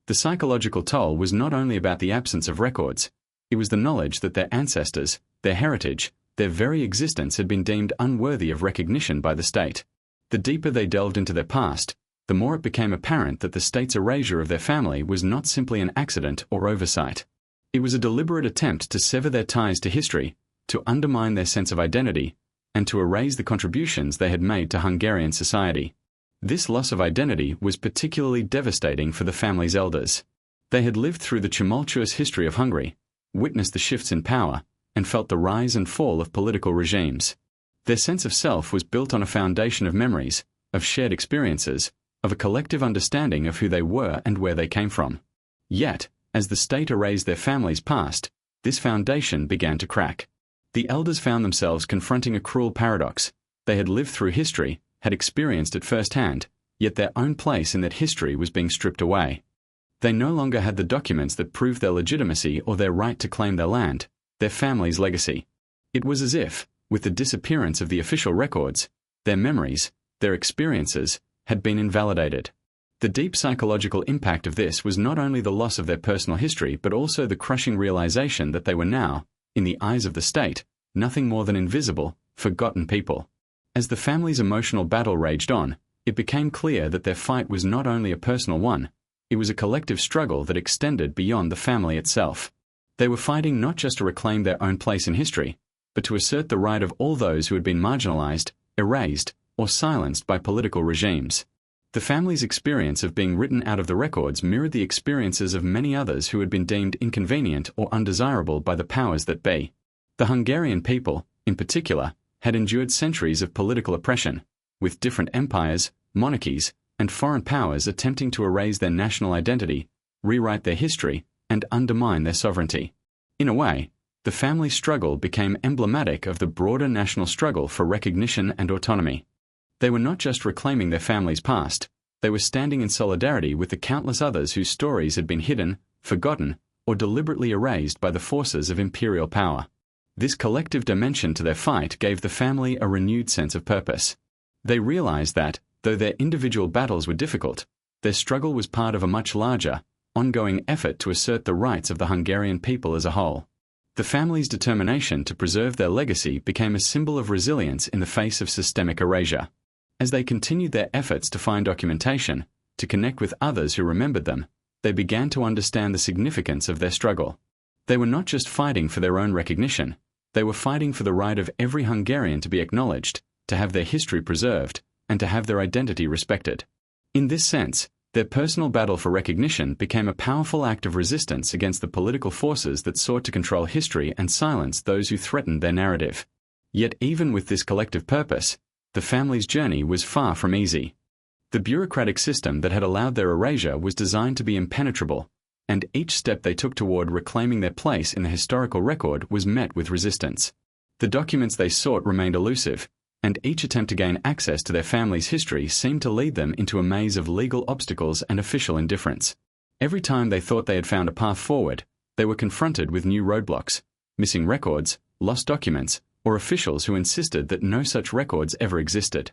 The psychological toll was not only about the absence of records, it was the knowledge that their ancestors, their heritage, their very existence had been deemed unworthy of recognition by the state. The deeper they delved into their past, the more it became apparent that the state's erasure of their family was not simply an accident or oversight. It was a deliberate attempt to sever their ties to history, to undermine their sense of identity, and to erase the contributions they had made to Hungarian society. This loss of identity was particularly devastating for the family's elders. They had lived through the tumultuous history of Hungary, witnessed the shifts in power, and felt the rise and fall of political regimes. Their sense of self was built on a foundation of memories, of shared experiences, of a collective understanding of who they were and where they came from. Yet, as the state erased their family's past, this foundation began to crack. The elders found themselves confronting a cruel paradox. They had lived through history, had experienced it firsthand, yet their own place in that history was being stripped away. They no longer had the documents that proved their legitimacy or their right to claim their land, their family's legacy. It was as if, with the disappearance of the official records, their memories, their experiences, had been invalidated. The deep psychological impact of this was not only the loss of their personal history but also the crushing realization that they were now, in the eyes of the state, nothing more than invisible, forgotten people. As the family's emotional battle raged on, it became clear that their fight was not only a personal one, it was a collective struggle that extended beyond the family itself. They were fighting not just to reclaim their own place in history, but to assert the right of all those who had been marginalized, erased, or silenced by political regimes. The family's experience of being written out of the records mirrored the experiences of many others who had been deemed inconvenient or undesirable by the powers that be. The Hungarian people, in particular, had endured centuries of political oppression, with different empires, monarchies, and foreign powers attempting to erase their national identity, rewrite their history, and undermine their sovereignty. In a way, the family struggle became emblematic of the broader national struggle for recognition and autonomy. They were not just reclaiming their family's past, they were standing in solidarity with the countless others whose stories had been hidden, forgotten, or deliberately erased by the forces of imperial power. This collective dimension to their fight gave the family a renewed sense of purpose. They realized that, though their individual battles were difficult, their struggle was part of a much larger, ongoing effort to assert the rights of the Hungarian people as a whole. The family's determination to preserve their legacy became a symbol of resilience in the face of systemic erasure. As they continued their efforts to find documentation, to connect with others who remembered them, they began to understand the significance of their struggle. They were not just fighting for their own recognition, they were fighting for the right of every Hungarian to be acknowledged, to have their history preserved, and to have their identity respected. In this sense, their personal battle for recognition became a powerful act of resistance against the political forces that sought to control history and silence those who threatened their narrative. Yet even with this collective purpose, the family's journey was far from easy. The bureaucratic system that had allowed their erasure was designed to be impenetrable, and each step they took toward reclaiming their place in the historical record was met with resistance. The documents they sought remained elusive, and each attempt to gain access to their family's history seemed to lead them into a maze of legal obstacles and official indifference. Every time they thought they had found a path forward, they were confronted with new roadblocks, missing records, lost documents, or officials who insisted that no such records ever existed.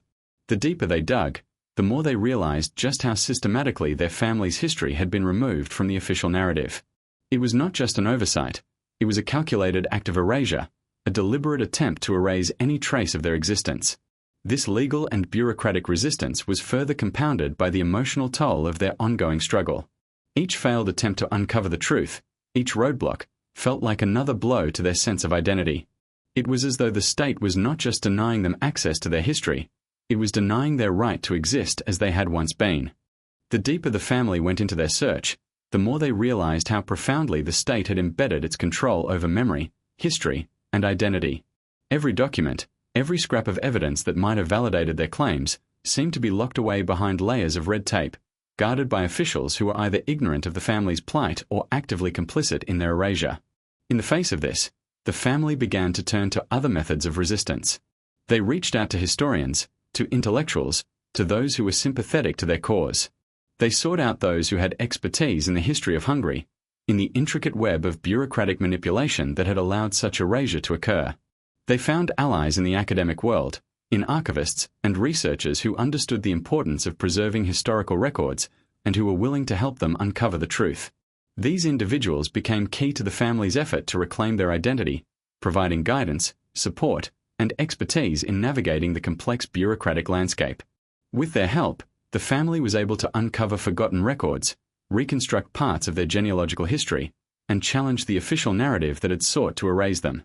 The deeper they dug, the more they realized just how systematically their family's history had been removed from the official narrative. It was not just an oversight, it was a calculated act of erasure, a deliberate attempt to erase any trace of their existence. This legal and bureaucratic resistance was further compounded by the emotional toll of their ongoing struggle. Each failed attempt to uncover the truth, each roadblock, felt like another blow to their sense of identity. It was as though the state was not just denying them access to their history, it was denying their right to exist as they had once been. The deeper the family went into their search, the more they realized how profoundly the state had embedded its control over memory, history, and identity. Every document, every scrap of evidence that might have validated their claims, seemed to be locked away behind layers of red tape, guarded by officials who were either ignorant of the family's plight or actively complicit in their erasure. In the face of this, the family began to turn to other methods of resistance. They reached out to historians, to intellectuals, to those who were sympathetic to their cause. They sought out those who had expertise in the history of Hungary, in the intricate web of bureaucratic manipulation that had allowed such erasure to occur. They found allies in the academic world, in archivists and researchers who understood the importance of preserving historical records and who were willing to help them uncover the truth. These individuals became key to the family's effort to reclaim their identity, providing guidance, support, and expertise in navigating the complex bureaucratic landscape. With their help, the family was able to uncover forgotten records, reconstruct parts of their genealogical history, and challenge the official narrative that had sought to erase them.